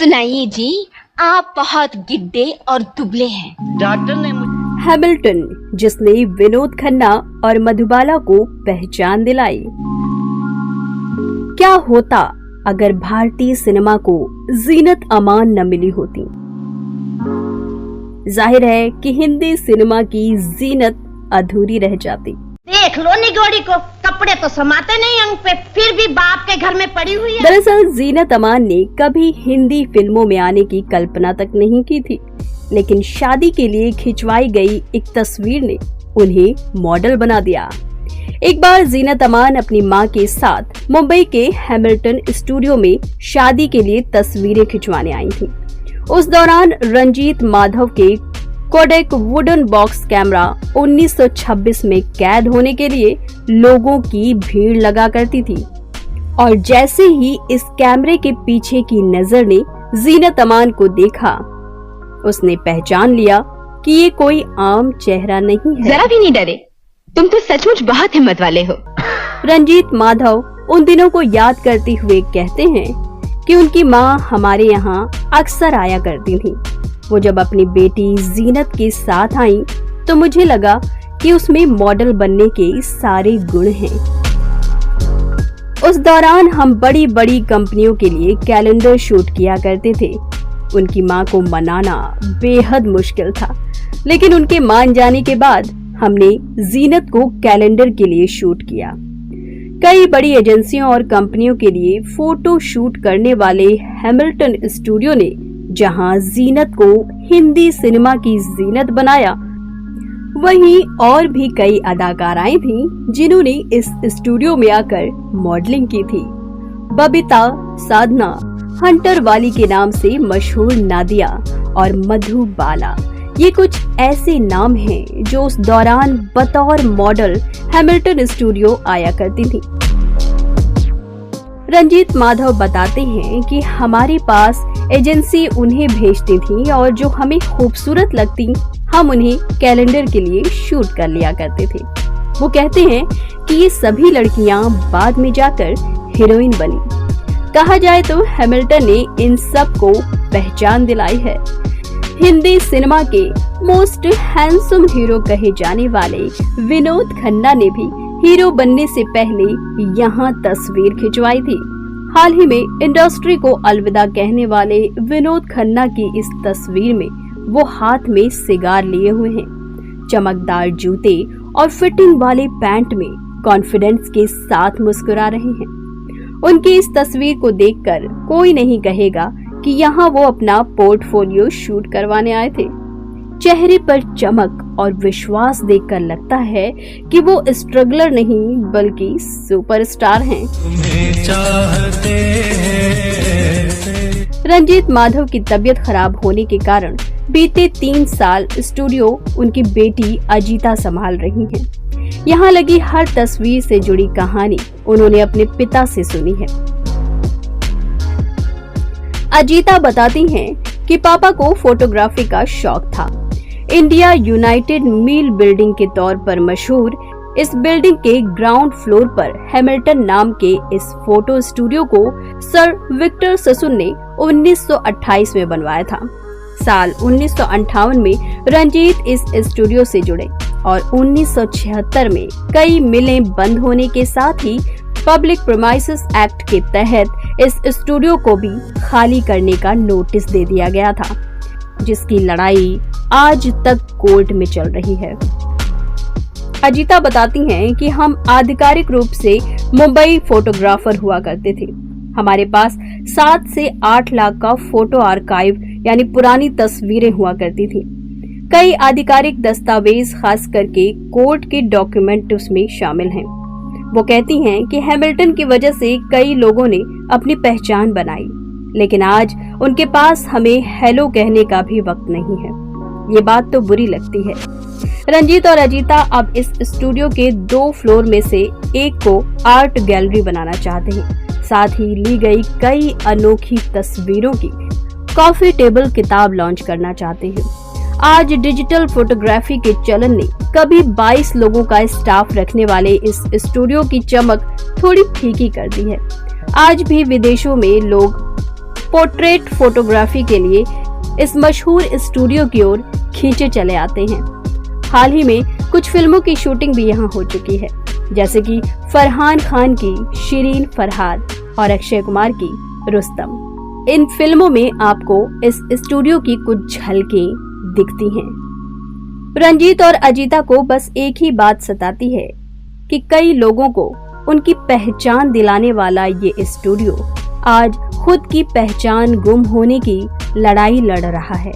सुनाइए जी, आप बहुत गिड्डे और दुबले हैं। डॉक्टर ने हैमिल्टन, जिसने विनोद खन्ना और मधुबाला को पहचान दिलाई। क्या होता अगर भारतीय सिनेमा को जीनत अमान न मिली होती? जाहिर है कि हिंदी सिनेमा की जीनत अधूरी रह जाती। देख लो निगोड़ी को, कपड़े तो समाते नहीं अंग पे, फिर भी बाप के घर में पड़ी हुई है। दरअसल जीनत अमान ने कभी हिंदी फिल्मों में आने की कल्पना तक नहीं की थी, लेकिन शादी के लिए खिंचवाई गई एक तस्वीर ने उन्हें मॉडल बना दिया। एक बार जीनत अमान अपनी मां के साथ मुंबई के हैमिल्टन स्टूडियो में शादी के लिए तस्वीरें खिंचवाने आई थी। उस दौरान रंजीत माधव के कोडेक वुडन बॉक्स कैमरा 1926 में कैद होने के लिए लोगों की भीड़ लगा करती थी, और जैसे ही इस कैमरे के पीछे की नजर ने जीनत अमान को देखा, उसने पहचान लिया कि ये कोई आम चेहरा नहीं है। जरा भी नहीं डरे, तुम तो सचमुच बहुत हिम्मत वाले हो। रंजीत माधव उन दिनों को याद करते हुए कहते हैं कि उनकी माँ हमारे यहाँ अक्सर आया करती थी। वो जब अपनी बेटी जीनत के साथ आई तो मुझे लगा कि उसमें मॉडल बनने के सारे गुण हैं। उस दौरान हम बड़ी बड़ी कंपनियों के लिए कैलेंडर शूट किया करते थे। उनकी माँ को मनाना बेहद मुश्किल था, लेकिन उनके मान जाने के बाद हमने जीनत को कैलेंडर के लिए शूट किया। कई बड़ी एजेंसियों और कंपनियों के लिए फोटो शूट करने वाले हैमिल्टन स्टूडियो ने जहां जीनत को हिंदी सिनेमा की जीनत बनाया, वहीं और भी कई अदाकाराएं थीं जिन्होंने इस स्टूडियो में आकर मॉडलिंग की थी। बबीता, साधना, हंटर वाली के नाम से मशहूर नादिया और मधुबाला, ये कुछ ऐसे नाम हैं जो उस दौरान बतौर मॉडल हैमिल्टन स्टूडियो आया करती थी। रंजीत माधव बताते हैं कि हमारे पास एजेंसी उन्हें भेजती थी और जो हमें खूबसूरत लगती हम उन्हें कैलेंडर के लिए शूट कर लिया करते थे। वो कहते हैं कि ये सभी लड़कियां बाद में जाकर हीरोइन बनी। कहा जाए तो हैमिल्टन ने इन सब को पहचान दिलाई है। हिंदी सिनेमा के मोस्ट हैंडसम हीरो कहे जाने वाले विनोद खन्ना ने भी हीरो बनने से पहले यहाँ तस्वीर खिंचवाई थी। हाल ही में इंडस्ट्री को अलविदा कहने वाले विनोद खन्ना की इस तस्वीर में वो हाथ में सिगार लिए हुए हैं, चमकदार जूते और फिटिंग वाले पैंट में कॉन्फिडेंस के साथ मुस्कुरा रहे हैं। उनकी इस तस्वीर को देखकर कोई नहीं कहेगा कि यहाँ वो अपना पोर्टफोलियो शूट करवाने आए थे। चेहरे पर चमक और विश्वास देखकर लगता है कि वो स्ट्रगलर नहीं बल्कि सुपरस्टार हैं। रंजीत माधव की तबीयत खराब होने के कारण बीते 3 साल स्टूडियो उनकी बेटी अजीता संभाल रही हैं। यहाँ लगी हर तस्वीर से जुड़ी कहानी उन्होंने अपने पिता से सुनी है। अजीता बताती हैं कि पापा को फोटोग्राफी का शौक था। इंडिया यूनाइटेड मील बिल्डिंग के तौर पर मशहूर इस बिल्डिंग के ग्राउंड फ्लोर पर हैमिल्टन नाम के इस फोटो स्टूडियो को सर विक्टर ससुन ने 1928 में बनवाया था। साल 1958 में रंजीत इस स्टूडियो से जुड़े और 1976 में कई मिलें बंद होने के साथ ही पब्लिक प्रीमाइसेस एक्ट के तहत इस स्टूडियो को भी खाली करने का नोटिस दे दिया गया था, जिसकी लड़ाई आज तक कोर्ट में चल रही है। अजीता बताती हैं कि हम आधिकारिक रूप से मुंबई फोटोग्राफर हुआ करते थे। हमारे पास 7 से 8 लाख का फोटो आर्काइव यानी पुरानी तस्वीरें हुआ करती थी। कई आधिकारिक दस्तावेज खास करके कोर्ट के डॉक्यूमेंट उसमें शामिल हैं। वो कहती हैं कि हैमिल्टन की वजह से कई लोगों ने अपनी पहचान बनाई, लेकिन आज उनके पास हमें हेलो कहने का भी वक्त नहीं है। ये बात तो बुरी लगती है। रंजीत और अजीता अब इस स्टूडियो के 2 फ्लोर में से एक को आर्ट गैलरी बनाना चाहते हैं। साथ ही ली गई कई अनोखी तस्वीरों की कॉफी टेबल किताब लॉन्च करना चाहते हैं। आज डिजिटल फोटोग्राफी के चलन ने कभी 22 लोगों का स्टाफ रखने वाले इस स्टूडियो की चमक थोड़ी फीकी कर दी है। आज भी विदेशों में लोग पोर्ट्रेट फोटोग्राफी के लिए इस मशहूर स्टूडियो की ओर खींचे चले आते हैं। हाल ही में कुछ फिल्मों की शूटिंग भी यहाँ हो चुकी है, जैसे कि फरहान खान की शिरीन फरहाद और अक्षय कुमार की रुस्तम। इन फिल्मों में आपको इस स्टूडियो की कुछ झलकें दिखती हैं। रंजीत और अजीता को बस एक ही बात सताती है कि कई लोगों को उनकी पहचान दिलाने वाला ये स्टूडियो आज खुद की पहचान गुम होने की लड़ाई लड़ रहा है।